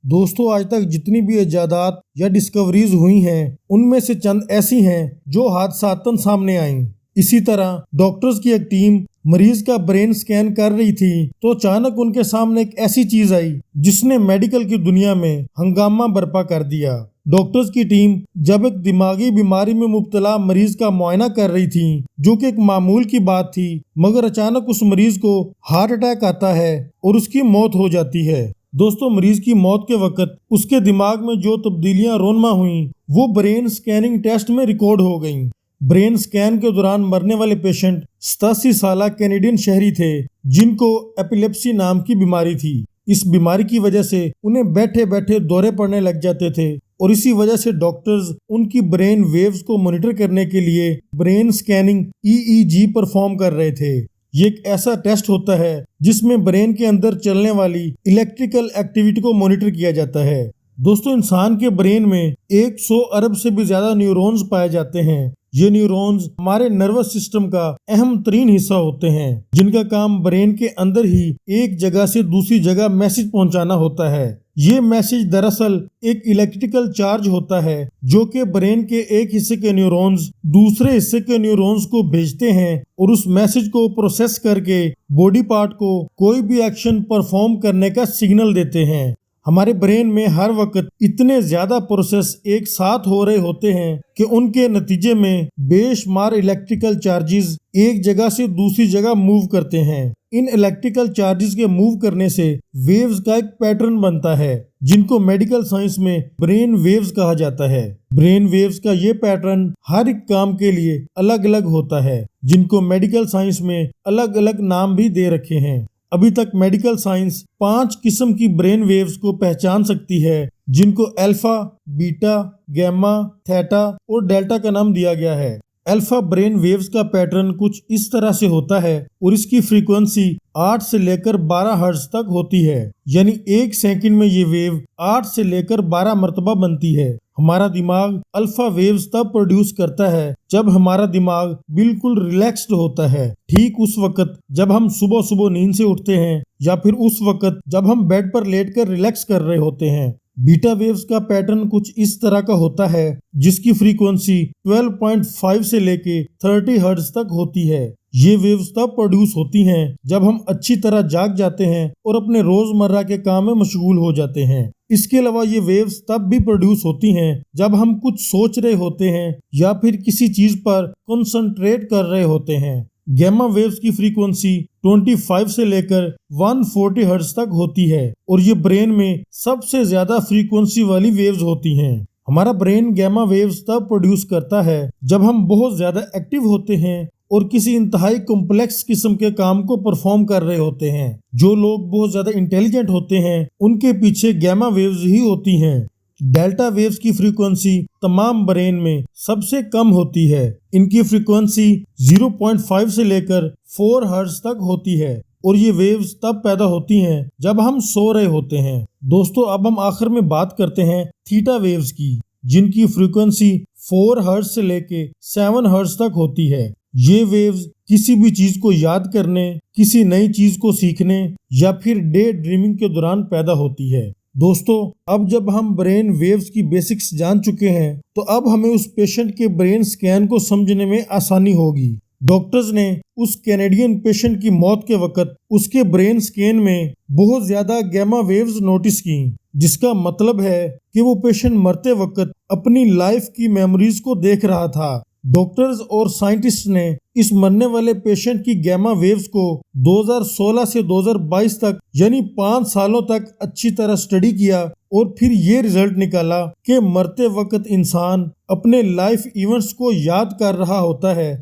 दोस्तों, आज तक जितनी भी इजादात या डिस्कवरीज हुई हैं, उनमें से चंद ऐसी हैं जो हादसातन सामने आईं। इसी तरह डॉक्टर्स की एक टीम मरीज का ब्रेन स्कैन कर रही थी तो अचानक उनके सामने एक ऐसी चीज आई जिसने मेडिकल की दुनिया में हंगामा बर्पा कर दिया। डॉक्टर्स की टीम जब एक दिमागी बीमारी में मुब्तला मरीज का मुआयना कर रही थी, जो कि एक मामूल की बात थी, मगर अचानक उस मरीज को हार्ट अटैक आता है और उसकी मौत हो जाती है। दोस्तों, मरीज की मौत के वक्त उसके दिमाग में जो तब्दीलियां रोनमा हुई वो ब्रेन स्कैनिंग टेस्ट में रिकॉर्ड हो गईं। ब्रेन स्कैन के दौरान मरने वाले पेशेंट 87 साल कैनेडियन शहरी थे जिनको एपिलेप्सी नाम की बीमारी थी। इस बीमारी की वजह से उन्हें बैठे बैठे दौरे पड़ने लग जाते थे और इसी वजह से डॉक्टर्स उनकी ब्रेन वेव्स को मॉनिटर करने के लिए ब्रेन स्कैनिंग EEG परफॉर्म कर रहे थे। ये एक ऐसा टेस्ट होता है जिसमें ब्रेन के अंदर चलने वाली इलेक्ट्रिकल एक्टिविटी को मॉनिटर किया जाता है। दोस्तों, इंसान के ब्रेन में 100 अरब से भी ज्यादा न्यूरॉन्स पाए जाते हैं। ये न्यूरॉन्स हमारे नर्वस सिस्टम का अहम तरीन हिस्सा होते हैं, जिनका काम ब्रेन के अंदर ही एक जगह से दूसरी जगह मैसेज पहुंचाना होता है। ये मैसेज दरअसल एक इलेक्ट्रिकल चार्ज होता है जो कि ब्रेन के एक हिस्से के न्यूरॉन्स दूसरे हिस्से के न्यूरॉन्स को भेजते हैं और उस मैसेज को प्रोसेस करके बॉडी पार्ट को कोई भी एक्शन परफॉर्म करने का सिग्नल देते हैं। हमारे ब्रेन में हर वक्त इतने ज्यादा प्रोसेस एक साथ हो रहे होते हैं कि उनके नतीजे में बेशुमार इलेक्ट्रिकल चार्जेस एक जगह से दूसरी जगह मूव करते हैं। इन इलेक्ट्रिकल चार्जेस के मूव करने से वेव्स का एक पैटर्न बनता है जिनको मेडिकल साइंस में ब्रेन वेव्स कहा जाता है। ब्रेन वेव्स का ये पैटर्न हर एक काम के लिए अलग अलग होता है, जिनको मेडिकल साइंस में अलग अलग नाम भी दे रखे हैं। अभी तक मेडिकल साइंस 5 किस्म की ब्रेन वेव्स को पहचान सकती है, जिनको अल्फा, बीटा, गामा, थीटा और डेल्टा का नाम दिया गया है। अल्फा ब्रेन वेव्स का पैटर्न कुछ इस तरह से होता है और इसकी फ्रीक्वेंसी 8 से लेकर 12 हर्ट्ज तक होती है, यानी 1 सेकंड में ये वेव 8 से लेकर 12 मरतबा बनती है। हमारा दिमाग अल्फा वेव्स तब प्रोड्यूस करता है जब हमारा दिमाग बिल्कुल रिलैक्स्ड होता है। ठीक उस वक्त जब हम सुबह सुबह नींद से उठते हैं या फिर उस वक्त जब हम बेड पर लेटकर रिलैक्स कर रहे होते हैं। बीटा वेव्स का पैटर्न कुछ इस तरह का होता है जिसकी फ्रीक्वेंसी 12.5 से लेके 30 हर्ट्ज तक होती है। ये वेव्स तब प्रोड्यूस होती हैं जब हम अच्छी तरह जाग जाते हैं और अपने रोजमर्रा के काम में मशगूल हो जाते हैं। इसके अलावा ये वेव्स तब भी प्रोड्यूस होती हैं जब हम कुछ सोच रहे होते हैं या फिर किसी चीज पर कंसंट्रेट कर रहे होते हैं। गैमा वेव्स की फ्रीक्वेंसी 25 से लेकर 140 हर्ट्ज तक होती है और ये ब्रेन में सबसे ज्यादा फ्रीक्वेंसी वाली वेव्स होती हैं। हमारा ब्रेन गैमा वेव्स तब प्रोड्यूस करता है जब हम बहुत ज्यादा एक्टिव होते हैं और किसी इंतहाई कॉम्प्लेक्स किस्म के काम को परफॉर्म कर रहे होते हैं। जो लोग बहुत ज्यादा इंटेलिजेंट होते हैं उनके पीछे गैमा वेव्स ही होती हैं। डेल्टा वेव्स की फ्रीक्वेंसी तमाम ब्रेन में सबसे कम होती है। इनकी फ्रीक्वेंसी 0.5 से लेकर 4 हर्ट्ज तक होती है और ये वेव्स तब पैदा होती हैं जब हम सो रहे होते हैं। दोस्तों, अब हम आखिर में बात करते हैं थीटा वेव्स की, जिनकी फ्रीक्वेंसी 4 हर्ट्ज से लेके 7 हर्ट्ज तक होती है। ये वेव्स किसी भी चीज को याद करने, किसी नई चीज को सीखने या फिर डे ड्रीमिंग के दौरान पैदा होती है। दोस्तों, अब जब हम ब्रेन वेव्स की बेसिक्स जान चुके हैं तो अब हमें उस पेशेंट के ब्रेन स्कैन को समझने में आसानी होगी। डॉक्टर्स ने उस कैनेडियन पेशेंट की मौत के वक्त उसके ब्रेन स्कैन में बहुत ज्यादा गैमा वेव्स नोटिस की, जिसका मतलब है कि वो पेशेंट मरते वक्त अपनी लाइफ की मेमोरीज को देख रहा था। डॉक्टर्स और साइंटिस्ट ने इस मरने वाले पेशेंट की गैमा वेव्स को 2016 से 2022 तक यानी 5 सालों तक अच्छी तरह स्टडी किया और फिर ये रिजल्ट निकाला कि मरते वक्त इंसान अपने लाइफ इवेंट्स को याद कर रहा होता है,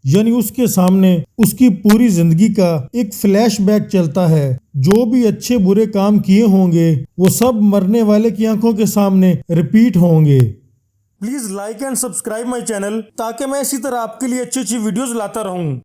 यानी उसके सामने उसकी पूरी जिंदगी का एक फ्लैशबैक चलता है। जो भी अच्छे बुरे काम किए होंगे वो सब मरने वाले की आंखों के सामने रिपीट होंगे। Please like and subscribe my channel ताकि मैं इसी तरह आपके लिए अच्छी अच्छी वीडियोस लाता रहूं।